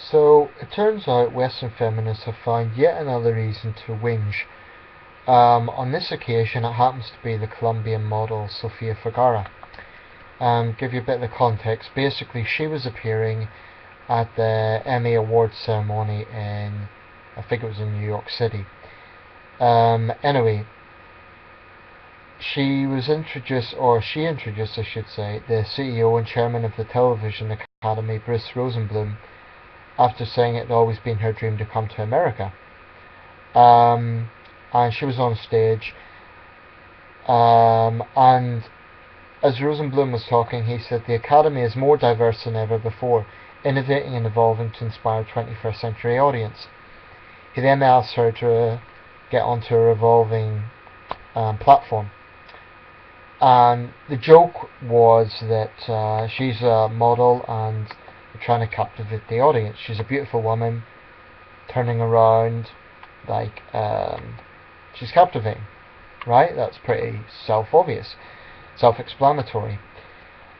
So it turns out Western feminists have found yet another reason to whinge. On this occasion, it happens to be the Colombian model Sofia Vergara. Give you a bit of the context. Basically, she was appearing at the Emmy Awards ceremony in, I think it was in New York City. Anyway, she introduced, I should say, the CEO and chairman of the Television Academy, Bruce Rosenblum, after saying it had always been her dream to come to America. And she was on stage, and as Rosenblum was talking, he said the Academy is more diverse than ever before, innovating and evolving to inspire a 21st century audience. He then asked her to get onto a revolving platform. And the joke was that she's a model and trying to captivate the audience. She's a beautiful woman, turning around, like, she's captivating, right? That's pretty self-obvious, self-explanatory.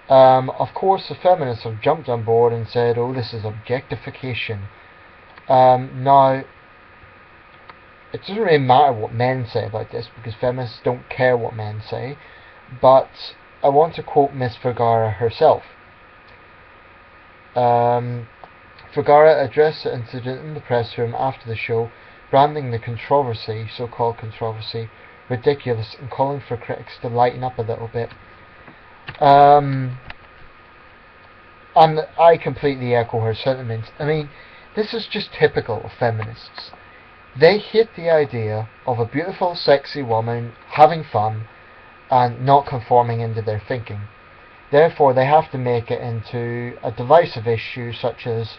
Of course, the feminists have jumped on board and said, oh, this is objectification. Now, it doesn't really matter what men say about this, because feminists don't care what men say, but I want to quote Miss Vergara herself. Vergara addressed the incident in the press room after the show, branding the controversy, so-called controversy, ridiculous and calling for critics to lighten up a little bit. And I completely echo her sentiments. I mean, this is just typical of feminists. They hate the idea of a beautiful, sexy woman having fun and not conforming into their thinking. Therefore, they have to make it into a divisive issue, such as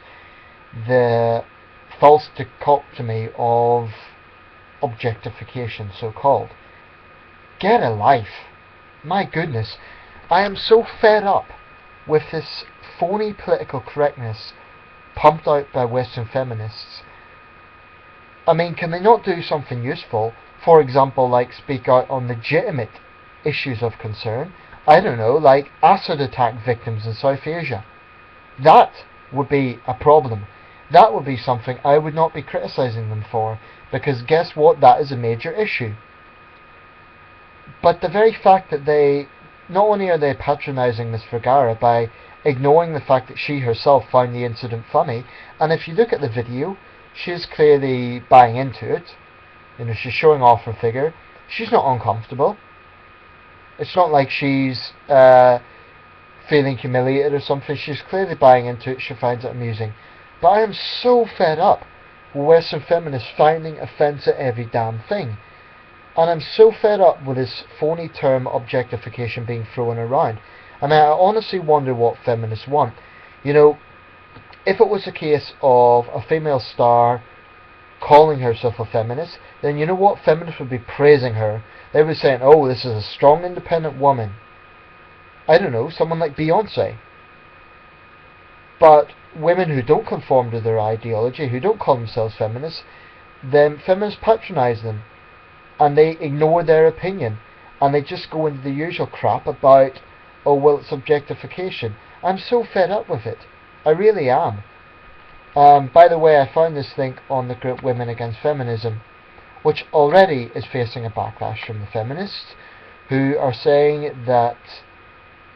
the false dichotomy of objectification, so-called. Get a life. My goodness, I am so fed up with this phony political correctness pumped out by Western feminists. I mean, can they not do something useful? For example, like speak out on legitimate issues of concern. I don't know, like acid attack victims in South Asia. That would be a problem. That would be something I would not be criticising them for, because guess what? That is a major issue. But the very fact that they, not only are they patronising Miss Vergara by ignoring the fact that she herself found the incident funny, and if you look at the video, she's clearly buying into it. You know, she's showing off her figure. She's not uncomfortable. It's not like she's feeling humiliated or something. She's clearly buying into it. She finds it amusing. But I am so fed up with Western feminists finding offence at every damn thing. And I'm so fed up with this phony term objectification being thrown around. And I honestly wonder what feminists want. You know, if it was a case of a female star calling herself a feminist, then you know what? Feminists would be praising her. They would be saying, oh, this is a strong, independent woman. I don't know, someone like Beyonce. But women who don't conform to their ideology, who don't call themselves feminists, then feminists patronise them. And they ignore their opinion. And they just go into the usual crap about, oh, well, it's objectification. I'm so fed up with it. I really am. By the way, I found this link on the group Women Against Feminism, which already is facing a backlash from the feminists, who are saying that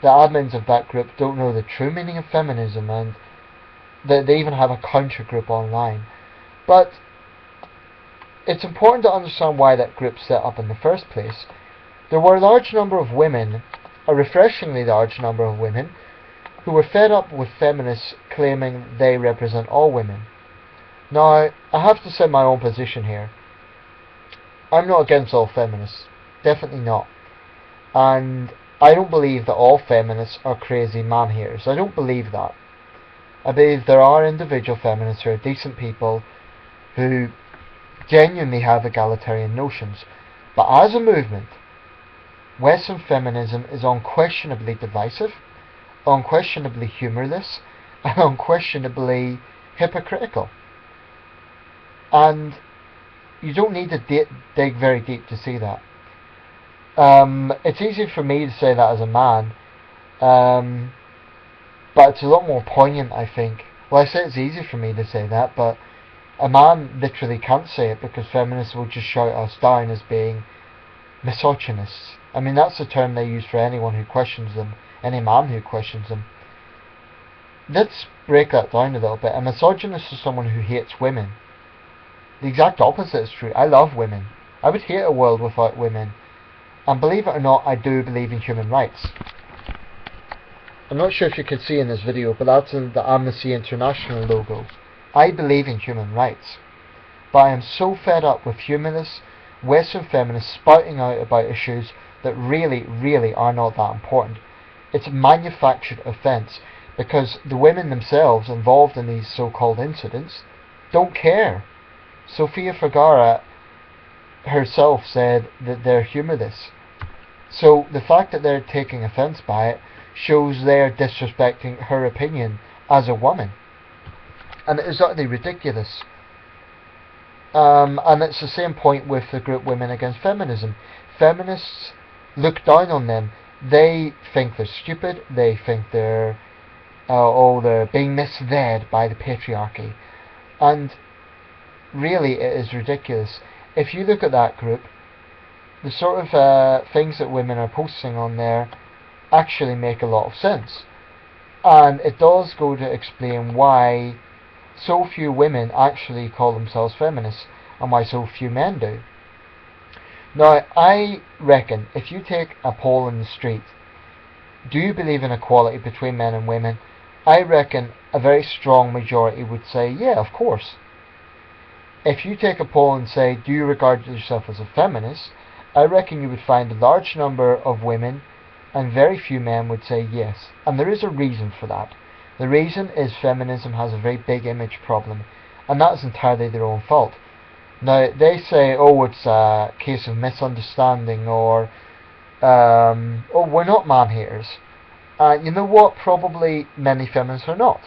the admins of that group don't know the true meaning of feminism, and that they even have a counter group online. But it's important to understand why that group set up in the first place. There were a large number of women, a refreshingly large number of women, who were fed up with feminists claiming they represent all women. Now, I have to say my own position here. I'm not against all feminists. Definitely not. And I don't believe that all feminists are crazy man-haters. I don't believe that. I believe there are individual feminists who are decent people who genuinely have egalitarian notions. But as a movement, Western feminism is unquestionably divisive, unquestionably humourless, and unquestionably hypocritical. And you don't need to dig very deep to see that. It's easy for me to say that as a man, but it's a lot more poignant, I think, Well, I say it's easy for me to say that, but a man literally can't say it because feminists will just shout us down as being misogynists. I mean, that's the term they use for anyone who questions them, any man who questions them. Let's break that down a little bit. A misogynist is someone who hates women. The exact opposite is true. I love women. I would hate a world without women. And believe it or not, I do believe in human rights. I'm not sure if you can see in this video, but that's in the Amnesty International logo. I believe in human rights. But I am so fed up with humanists, Western feminists spouting out about issues that really are not that important. It's a manufactured offence because the women themselves involved in these so-called incidents don't care. Sofia Vergara herself said that they're humorless. So the fact that they're taking offence by it shows they're disrespecting her opinion as a woman. And it is utterly ridiculous. And it's the same point with the group Women Against Feminism. Feminists look down on them. They think they're stupid. They think they're being misled by the patriarchy. And really, it is ridiculous. If you look at that group, the sort of things that women are posting on there actually make a lot of sense. And it does go to explain why so few women actually call themselves feminists and why so few men do. Now, I reckon if you take a poll in the street, do you believe in equality between men and women? I reckon a very strong majority would say, yeah, of course. If you take a poll and say, do you regard yourself as a feminist? I reckon you would find a large number of women and very few men would say yes. And there is a reason for that. The reason is feminism has a very big image problem, and that is entirely their own fault. Now, they say, oh, it's a case of misunderstanding, or oh, we're not man-haters. You know what? Probably many feminists are not.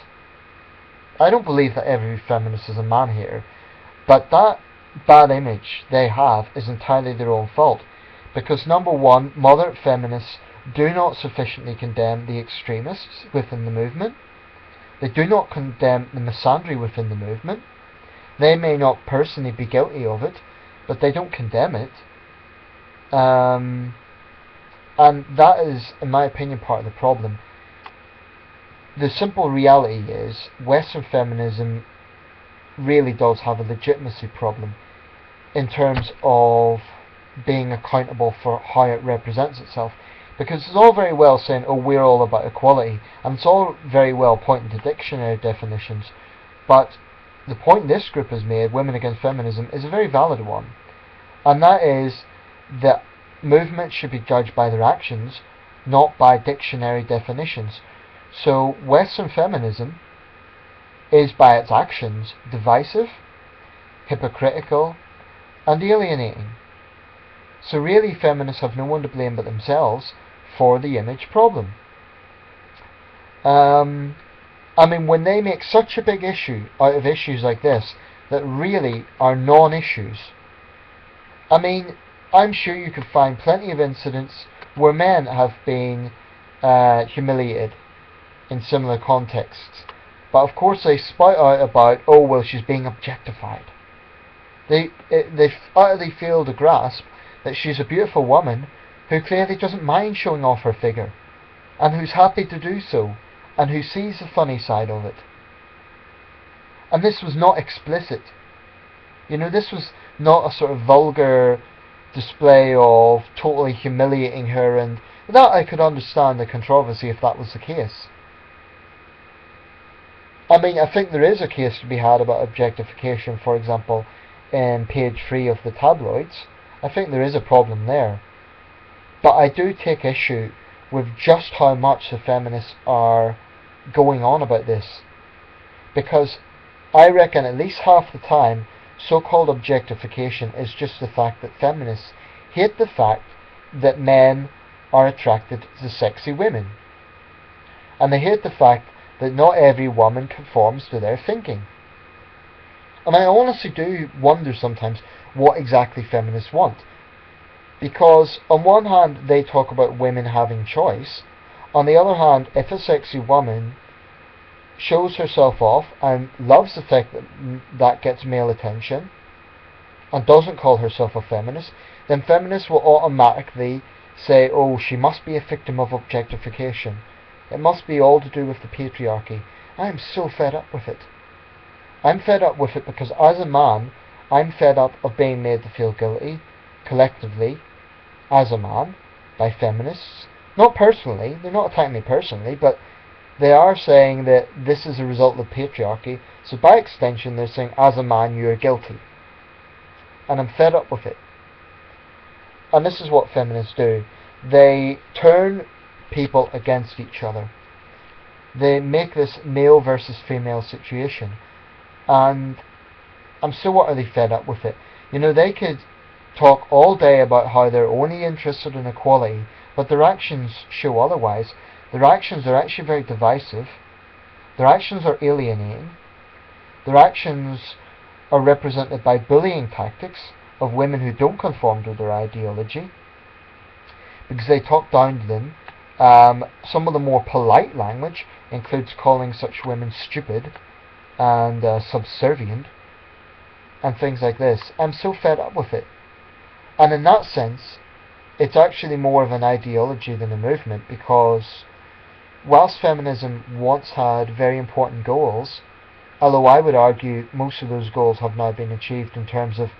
I don't believe that every feminist is a man-hater, but that bad image they have is entirely their own fault. Because number one, moderate feminists do not sufficiently condemn the extremists within the movement. They do not condemn the misandry within the movement. They may not personally be guilty of it, but they don't condemn it. And that is, in my opinion, part of the problem. The simple reality is, Western feminism really does have a legitimacy problem in terms of being accountable for how it represents itself. Because it's all very well saying, oh, we're all about equality, and it's all very well pointing to dictionary definitions, but the point this group has made, Women Against Feminism, is a very valid one. And that is that movements should be judged by their actions, not by dictionary definitions. So Western feminism is by its actions divisive, hypocritical, and alienating. So really feminists have no one to blame but themselves for the image problem. I mean, when they make such a big issue out of issues like this that really are non-issues, I mean, I'm sure you could find plenty of incidents where men have been humiliated in similar contexts. But of course they spout out about, oh, well, she's being objectified. They utterly fail to grasp that she's a beautiful woman who clearly doesn't mind showing off her figure, and who's happy to do so, and who sees the funny side of it. And this was not explicit. You know, this was not a sort of vulgar display of totally humiliating her, and that I could understand the controversy if that was the case. I mean, I think there is a case to be had about objectification, for example, in page 3 of the tabloids. I think there is a problem there. But I do take issue with just how much the feminists are going on about this. Because I reckon at least half the time, so-called objectification is just the fact that feminists hate the fact that men are attracted to sexy women. And they hate the fact that not every woman conforms to their thinking. And I honestly do wonder sometimes what exactly feminists want. Because on one hand they talk about women having choice, on the other hand, if a sexy woman shows herself off and loves the fact that that gets male attention and doesn't call herself a feminist, then feminists will automatically say, oh, she must be a victim of objectification. It must be all to do with the patriarchy. I am so fed up with it. I'm fed up with it because as a man, I'm fed up of being made to feel guilty, collectively, as a man, by feminists. Not personally, they're not attacking me personally, but they are saying that this is a result of patriarchy, so by extension they're saying, as a man, you're guilty. And I'm fed up with it. And this is what feminists do. They turn people against each other. They make this male versus female situation. And I'm so utterly fed up with it. You know, they could talk all day about how they're only interested in equality, but their actions show otherwise. Their actions are actually very divisive. Their actions are alienating. Their actions are represented by bullying tactics of women who don't conform to their ideology, because they talk down to them. Some of the more polite language includes calling such women stupid and subservient and things like this. I'm so fed up with it. And in that sense, it's actually more of an ideology than a movement, because whilst feminism once had very important goals, although I would argue most of those goals have now been achieved in terms of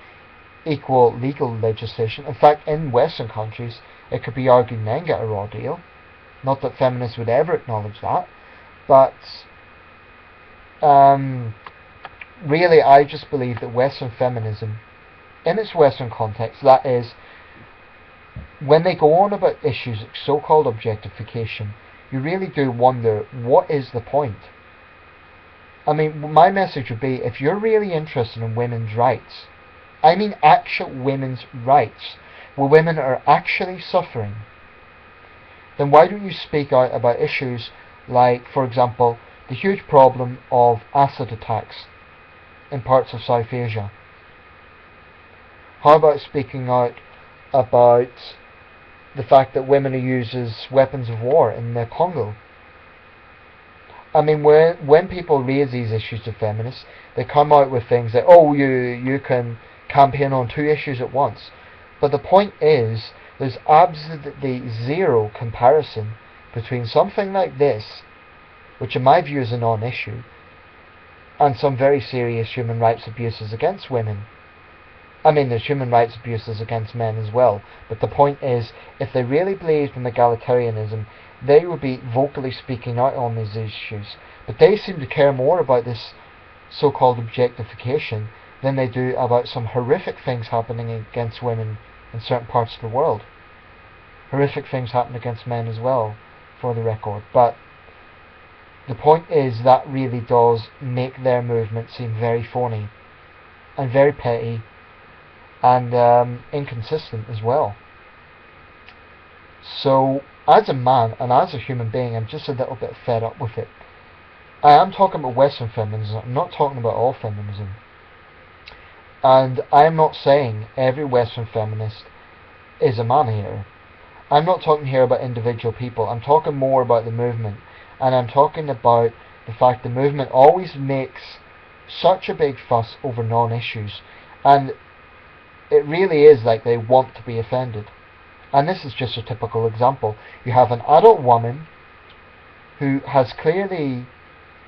equal legal legislation. In fact, in Western countries, it could be argued men get a raw deal. Not that feminists would ever acknowledge that, but really I just believe that Western feminism, in its Western context, that is, when they go on about issues like so-called objectification, you really do wonder, what is the point? I mean, my message would be, if you're really interested in women's rights, I mean actual women's rights, where women are actually suffering, then why don't you speak out about issues like, for example, the huge problem of acid attacks in parts of South Asia? How about speaking out about the fact that women are used as weapons of war in the Congo? I mean, when people raise these issues to feminists, they come out with things like, oh, you can campaign on two issues at once. But the point is, there's absolutely zero comparison between something like this, which in my view is a non-issue, and some very serious human rights abuses against women. I mean, there's human rights abuses against men as well, but the point is, if they really believed in egalitarianism, they would be vocally speaking out on these issues. But they seem to care more about this so-called objectification than they do about some horrific things happening against women in certain parts of the world. Horrific things happen against men as well, for the record. But the point is, that really does make their movement seem very phony and very petty and inconsistent as well. So, as a man and as a human being, I'm just a little bit fed up with it. I am talking about Western feminism, I'm not talking about all feminism. And I'm not saying every Western feminist is a man-hater. I'm not talking here about individual people, I'm talking more about the movement. And I'm talking about the fact the movement always makes such a big fuss over non-issues. And it really is like they want to be offended. And this is just a typical example. You have an adult woman who has clearly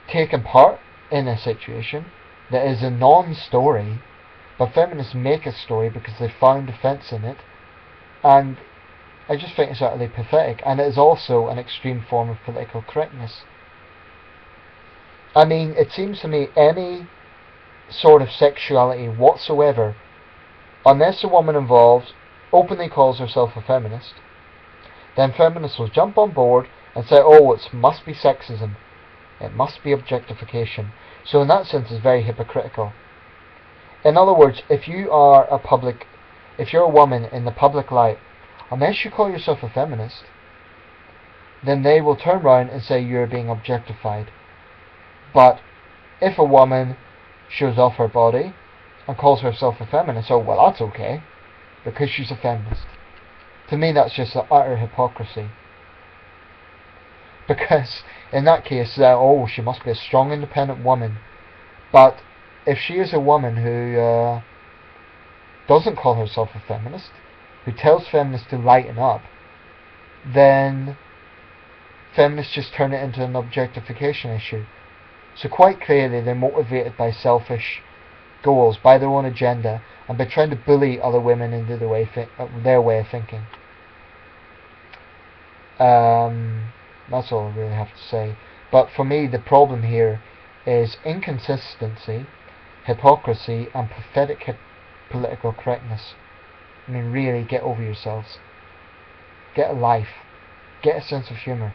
taken part in a situation that is a non-story, but feminists make a story because they found offence in it, and I just think it's utterly pathetic, and it is also an extreme form of political correctness. I mean, it seems to me any sort of sexuality whatsoever, unless the woman involved openly calls herself a feminist, then feminists will jump on board and say, oh, it must be sexism, it must be objectification. So in that sense it's very hypocritical. In other words, if you're a woman in the public light, unless you call yourself a feminist, then they will turn around and say you're being objectified. But if a woman shows off her body and calls herself a feminist, oh, well, that's okay, because she's a feminist. To me, that's just an utter hypocrisy. Because In that case, oh, she must be a strong, independent woman. But if she is a woman who doesn't call herself a feminist, who tells feminists to lighten up, then feminists just turn it into an objectification issue. So quite clearly they're motivated by selfish goals, by their own agenda, and by trying to bully other women into their way of thinking. That's all I really have to say. But for me, the problem here is inconsistency, hypocrisy, and pathetic political correctness. I mean, really, get over yourselves. Get a life. Get a sense of humour.